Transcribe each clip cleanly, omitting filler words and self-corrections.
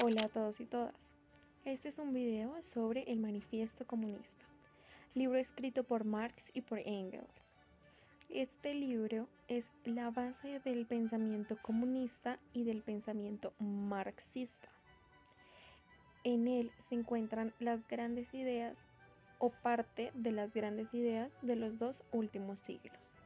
Hola a todos y todas. Este es un video sobre el Manifiesto Comunista, libro escrito por Marx y por Engels. Este libro es la base del pensamiento comunista y del pensamiento marxista. En él se encuentran las grandes ideas o parte de las grandes ideas de los dos últimos siglos.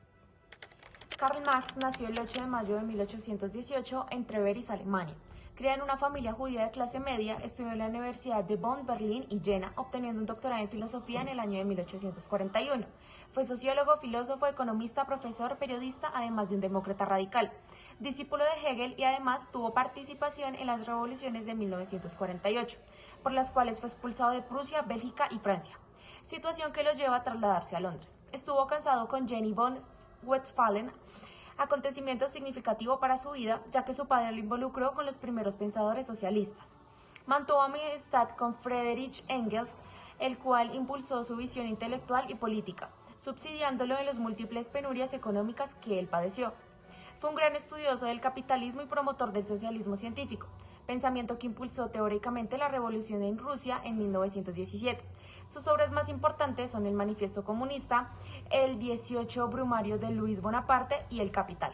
Karl Marx nació el 8 de mayo de 1818 en Treveris, Alemania. Criada en una familia judía de clase media, estudió en la Universidad de Bonn, Berlín y Jena, obteniendo un doctorado en filosofía en el año de 1841. Fue sociólogo, filósofo, economista, profesor, periodista, además de un demócrata radical. Discípulo de Hegel y además tuvo participación en las revoluciones de 1948, por las cuales fue expulsado de Prusia, Bélgica y Francia, situación que lo lleva a trasladarse a Londres. Estuvo casado con Jenny von Westphalen, acontecimiento significativo para su vida, ya que su padre lo involucró con los primeros pensadores socialistas. Mantuvo amistad con Friedrich Engels, el cual impulsó su visión intelectual y política, subsidiándolo en las múltiples penurias económicas que él padeció. Fue un gran estudioso del capitalismo y promotor del socialismo científico, pensamiento que impulsó teóricamente la revolución en Rusia en 1917. Sus obras más importantes son el Manifiesto Comunista, el 18 Brumario de Luis Bonaparte y El Capital.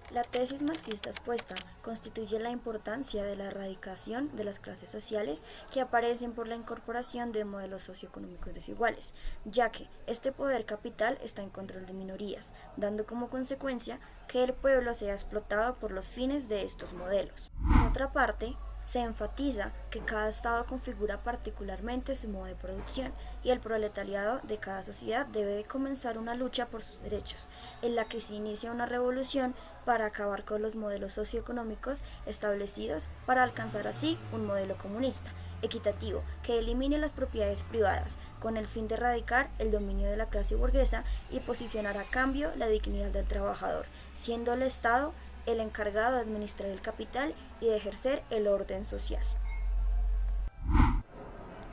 La tesis marxista expuesta constituye la importancia de la erradicación de las clases sociales que aparecen por la incorporación de modelos socioeconómicos desiguales, ya que este poder capital está en control de minorías, dando como consecuencia que el pueblo sea explotado por los fines de estos modelos. Por otra parte, se enfatiza que cada Estado configura particularmente su modo de producción y el proletariado de cada sociedad debe de comenzar una lucha por sus derechos, en la que se inicia una revolución para acabar con los modelos socioeconómicos establecidos para alcanzar así un modelo comunista, equitativo, que elimine las propiedades privadas, con el fin de erradicar el dominio de la clase burguesa y posicionar a cambio la dignidad del trabajador, siendo el Estado el encargado de administrar el capital y de ejercer el orden social.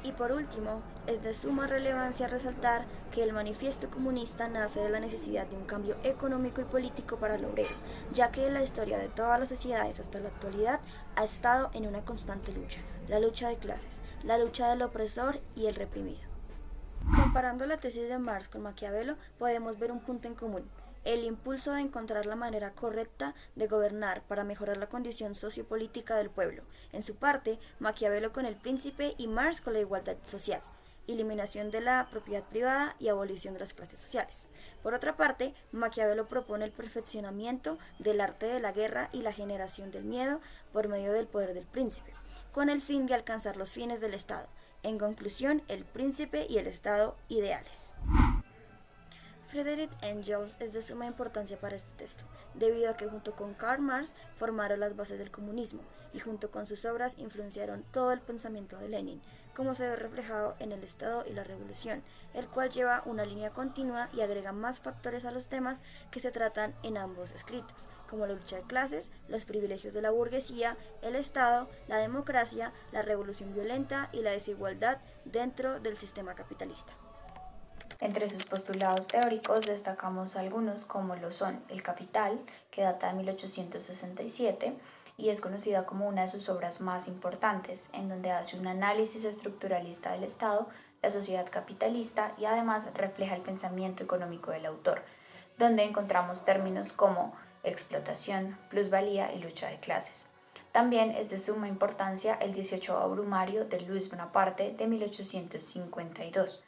Y por último, es de suma relevancia resaltar que el Manifiesto Comunista nace de la necesidad de un cambio económico y político para el obrero, ya que la historia de todas las sociedades hasta la actualidad ha estado en una constante lucha, la lucha de clases, la lucha del opresor y el reprimido. Comparando la tesis de Marx con Maquiavelo, podemos ver un punto en común: el impulso de encontrar la manera correcta de gobernar para mejorar la condición sociopolítica del pueblo. En su parte, Maquiavelo con el príncipe y Marx con la igualdad social, eliminación de la propiedad privada y abolición de las clases sociales. Por otra parte, Maquiavelo propone el perfeccionamiento del arte de la guerra y la generación del miedo por medio del poder del príncipe, con el fin de alcanzar los fines del Estado. En conclusión, el príncipe y el Estado ideales. Friedrich Engels es de suma importancia para este texto, debido a que junto con Karl Marx formaron las bases del comunismo y junto con sus obras influenciaron todo el pensamiento de Lenin, como se ve reflejado en El Estado y la Revolución, el cual lleva una línea continua y agrega más factores a los temas que se tratan en ambos escritos, como la lucha de clases, los privilegios de la burguesía, el Estado, la democracia, la revolución violenta y la desigualdad dentro del sistema capitalista. Entre sus postulados teóricos destacamos algunos como lo son El Capital, que data de 1867 y es conocida como una de sus obras más importantes, en donde hace un análisis estructuralista del Estado, la sociedad capitalista y además refleja el pensamiento económico del autor, donde encontramos términos como explotación, plusvalía y lucha de clases. También es de suma importancia el 18 Brumario de Luis Bonaparte de 1852.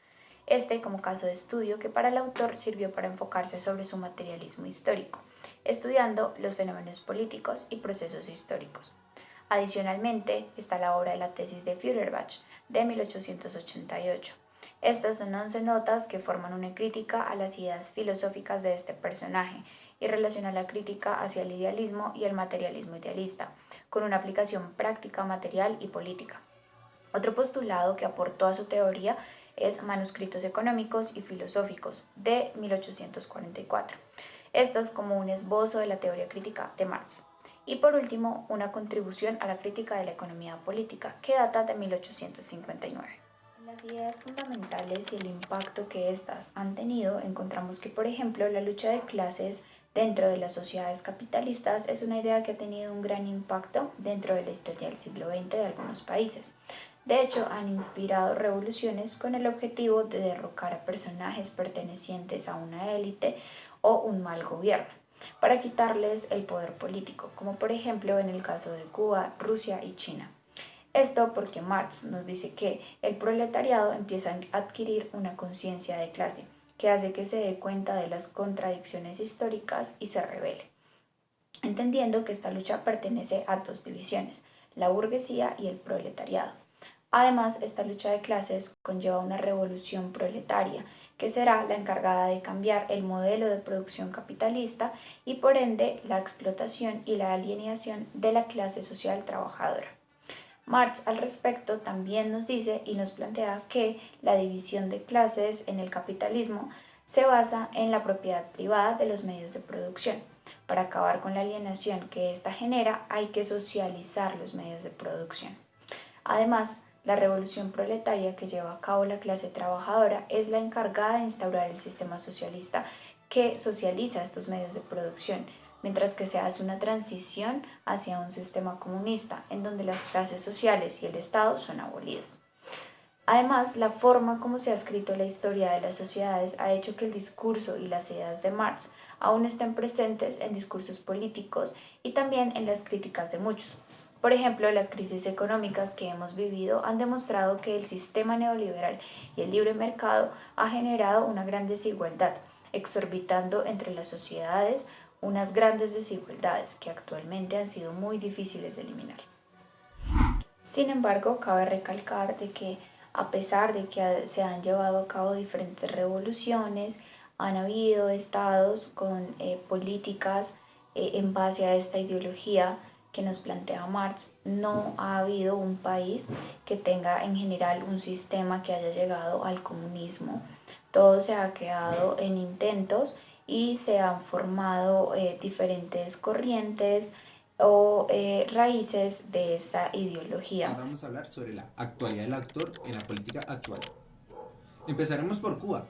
Este como caso de estudio que para el autor sirvió para enfocarse sobre su materialismo histórico, estudiando los fenómenos políticos y procesos históricos. Adicionalmente está la obra de la tesis de Feuerbach de 1888. Estas son 11 notas que forman una crítica a las ideas filosóficas de este personaje y relaciona la crítica hacia el idealismo y el materialismo idealista, con una aplicación práctica, material y política. Otro postulado que aportó a su teoría es Manuscritos económicos y filosóficos de 1844. Estos como un esbozo de la teoría crítica de Marx. Y por último, una contribución a la crítica de la economía política que data de 1859. En las ideas fundamentales y el impacto que éstas han tenido, encontramos que, por ejemplo, la lucha de clases dentro de las sociedades capitalistas es una idea que ha tenido un gran impacto dentro de la historia del siglo XX de algunos países. De hecho, han inspirado revoluciones con el objetivo de derrocar a personajes pertenecientes a una élite o un mal gobierno, para quitarles el poder político, como por ejemplo en el caso de Cuba, Rusia y China. Esto porque Marx nos dice que el proletariado empieza a adquirir una conciencia de clase, que hace que se dé cuenta de las contradicciones históricas y se rebele, entendiendo que esta lucha pertenece a dos divisiones, la burguesía y el proletariado. Además, esta lucha de clases conlleva una revolución proletaria, que será la encargada de cambiar el modelo de producción capitalista y por ende la explotación y la alienación de la clase social trabajadora. Marx al respecto también nos dice y nos plantea que la división de clases en el capitalismo se basa en la propiedad privada de los medios de producción. Para acabar con la alienación que ésta genera, hay que socializar los medios de producción. Además, la revolución proletaria que lleva a cabo la clase trabajadora es la encargada de instaurar el sistema socialista que socializa estos medios de producción, mientras que se hace una transición hacia un sistema comunista en donde las clases sociales y el Estado son abolidas. Además, la forma como se ha escrito la historia de las sociedades ha hecho que el discurso y las ideas de Marx aún estén presentes en discursos políticos y también en las críticas de muchos. Por ejemplo, las crisis económicas que hemos vivido han demostrado que el sistema neoliberal y el libre mercado ha generado una gran desigualdad, exorbitando entre las sociedades unas grandes desigualdades que actualmente han sido muy difíciles de eliminar. Sin embargo, cabe recalcar de que a pesar de que se han llevado a cabo diferentes revoluciones, han habido estados con políticas en base a esta ideología que nos plantea Marx, no ha habido un país que tenga en general un sistema que haya llegado al comunismo. Todo se ha quedado en intentos y se han formado diferentes corrientes o raíces de esta ideología. Ahora vamos a hablar sobre la actualidad del autor en la política actual. Empezaremos por Cuba.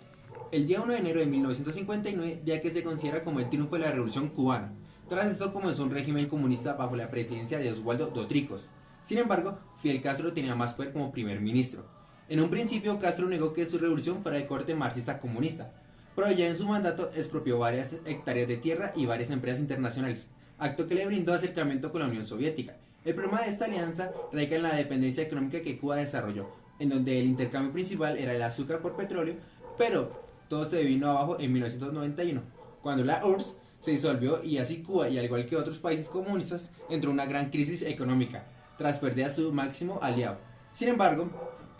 El día 1 de enero de 1959, día que se considera como el triunfo de la Revolución Cubana. Tras esto comenzó un régimen comunista bajo la presidencia de Oswaldo Dotricos. Sin embargo, Fidel Castro tenía más poder como primer ministro. En un principio, Castro negó que su revolución fuera de corte marxista-comunista, pero ya en su mandato expropió varias hectáreas de tierra y varias empresas internacionales, acto que le brindó acercamiento con la Unión Soviética. El problema de esta alianza radica en la dependencia económica que Cuba desarrolló, en donde el intercambio principal era el azúcar por petróleo, pero todo se vino abajo en 1991, cuando la URSS se disolvió y así Cuba, y al igual que otros países comunistas, entró en una gran crisis económica, tras perder a su máximo aliado. Sin embargo,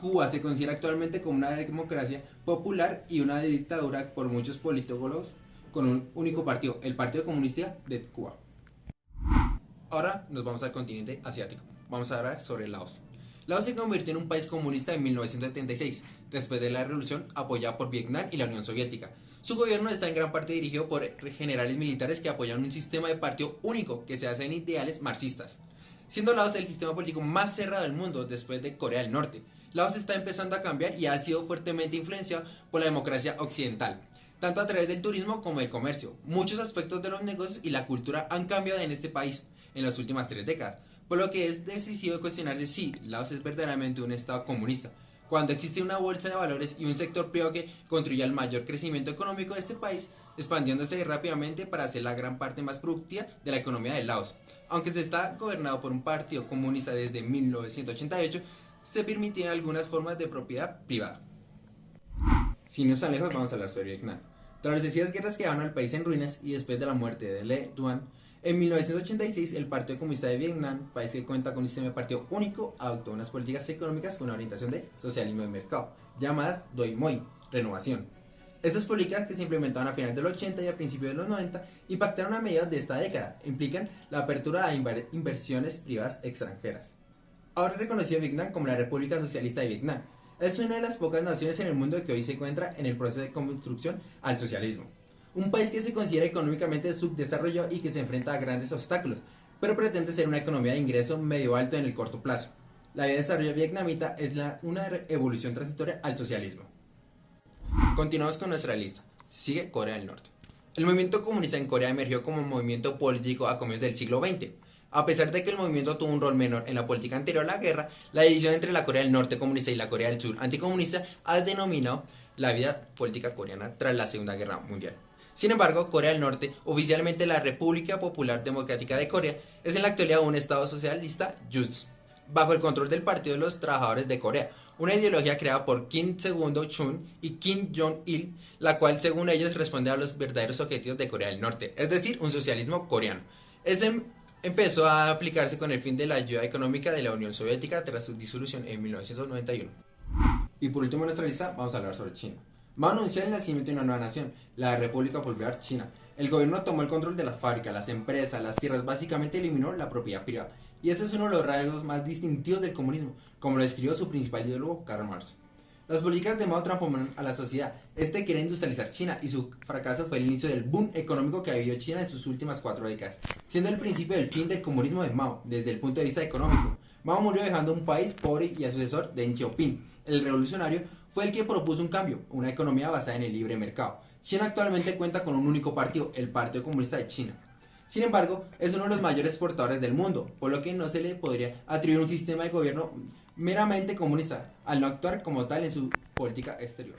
Cuba se considera actualmente como una democracia popular y una dictadura por muchos politólogos con un único partido, el Partido Comunista de Cuba. Ahora nos vamos al continente asiático. Vamos a hablar sobre Laos. Laos se convirtió en un país comunista en 1976, después de la revolución apoyada por Vietnam y la Unión Soviética. Su gobierno está en gran parte dirigido por generales militares que apoyan un sistema de partido único que se basa en ideales marxistas. Siendo Laos el sistema político más cerrado del mundo después de Corea del Norte, Laos está empezando a cambiar y ha sido fuertemente influenciado por la democracia occidental, tanto a través del turismo como del comercio. Muchos aspectos de los negocios y la cultura han cambiado en este país en las últimas 3 décadas, por lo que es decisivo cuestionarse si Laos es verdaderamente un estado comunista, cuando existe una bolsa de valores y un sector privado que contribuye al mayor crecimiento económico de este país, expandiéndose rápidamente para ser la gran parte más productiva de la economía de Laos. Aunque se está gobernado por un partido comunista desde 1988, se permitían algunas formas de propiedad privada. Sin irnos tan lejos, vamos a hablar sobre Vietnam. Tras las sucesivas guerras que dejaron al país en ruinas y después de la muerte de Le Duan, en 1986 el Partido Comunista de Vietnam, país que cuenta con un sistema de partido único, adoptó unas políticas económicas con una orientación de socialismo de mercado, llamadas Doi Moi, renovación. Estas políticas, que se implementaron a finales de los 80 y a principios de los 90, impactaron a mediados de esta década, implican la apertura a inversiones privadas extranjeras. Ahora reconocido Vietnam como la República Socialista de Vietnam, es una de las pocas naciones en el mundo que hoy se encuentra en el proceso de construcción al socialismo. Un país que se considera económicamente subdesarrollado y que se enfrenta a grandes obstáculos, pero pretende ser una economía de ingreso medio alto en el corto plazo. La vía de desarrollo vietnamita es una evolución transitoria al socialismo. Continuamos con nuestra lista. Sigue Corea del Norte. El movimiento comunista en Corea emergió como movimiento político a comienzos del siglo XX. A pesar de que el movimiento tuvo un rol menor en la política anterior a la guerra, la división entre la Corea del Norte comunista y la Corea del Sur anticomunista ha denominado la vida política coreana tras la Segunda Guerra Mundial. Sin embargo, Corea del Norte, oficialmente la República Popular Democrática de Corea, es en la actualidad un estado socialista JUS, bajo el control del Partido de los Trabajadores de Corea, una ideología creada por Kim II-chun y Kim Jong-il, la cual según ellos responde a los verdaderos objetivos de Corea del Norte, es decir, un socialismo coreano. Este empezó a aplicarse con el fin de la ayuda económica de la Unión Soviética tras su disolución en 1991. Y por último en nuestra lista vamos a hablar sobre China. Va a anunciar el nacimiento de una nueva nación, la República Popular China. El gobierno tomó el control de las fábricas, las empresas, las tierras, básicamente eliminó la propiedad privada. Y este es uno de los rasgos más distintivos del comunismo, como lo describió su principal ideólogo Karl Marx. Las políticas de Mao transformaron a la sociedad. Este quería industrializar China y su fracaso fue el inicio del boom económico que ha vivido China en sus últimas 4 décadas, siendo el principio del fin del comunismo de Mao desde el punto de vista económico. Mao murió dejando un país pobre y a sucesor Deng Xiaoping, el revolucionario, fue el que propuso un cambio, una economía basada en el libre mercado. China actualmente cuenta con un único partido, el Partido Comunista de China. Sin embargo, es uno de los mayores exportadores del mundo, por lo que no se le podría atribuir un sistema de gobierno meramente comunista, al no actuar como tal en su política exterior.